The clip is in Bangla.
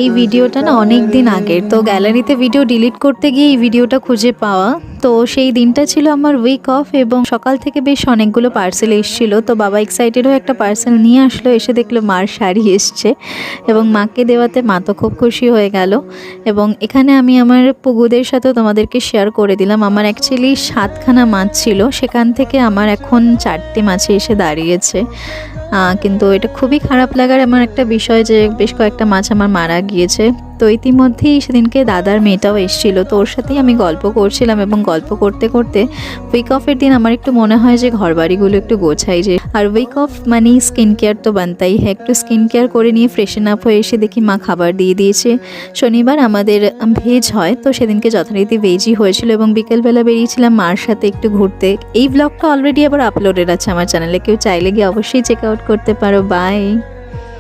এই ভিডিওটা না অনেক দিন আগের, তো গ্যালারিতে ভিডিও ডিলিট করতে গিয়ে এই ভিডিওটা খুঁজে পাওয়া। তো সেই দিনটা ছিল আমার উইক অফ এবং সকাল থেকে বেশ অনেকগুলো পার্সেল এসেছিল। তো বাবা এক্সাইটেড হয়ে একটা পার্সেল নিয়ে আসলো, এসে দেখলো মার শাড়ি এসছে এবং মাকে দেওয়াতে মা তো খুব খুশি হয়ে গেল। এবং এখানে আমি আমার পুগুদের সাথেও তোমাদেরকে শেয়ার করে দিলাম। আমার অ্যাকচুয়ালি 7খানা মাছ ছিল, সেখান থেকে আমার এখন 4টে মাছে এসে দাঁড়িয়েছে। কিন্তু এটা খুবই খারাপ লাগার আমার একটা বিষয় যে বেশ কয়েকটা মাছ আমার মারা গিয়েছে। তো ইতিমধ্যেই সেদিনকে দাদার মেয়েটাও এসেছিলো, তো ওর সাথেই আমি গল্প করছিলাম এবং গল্প করতে করতে উইক অফের দিন আমার একটু মনে হয় যে ঘরবাড়িগুলো একটু গোছাই যে। আর উইক অফ মানে স্কিন কেয়ার তো বানতাই হ্যাঁ, একটু স্কিন কেয়ার করে নিয়ে ফ্রেশন আপ হয়ে এসে দেখি মা খাবার দিয়ে দিয়েছে। শনিবার আমাদের ভেজ হয়, তো সেদিনকে যথারীতি ভেজই হয়েছিল এবং বিকেলবেলা বেরিয়েছিলাম মার সাথে একটু ঘুরতে। এই ব্লগটা অলরেডি আবার আপলোডেড আছে আমার চ্যানেলে, কেউ চাইলে গিয়ে অবশ্যই চেক আউট করতে পারো। বাই।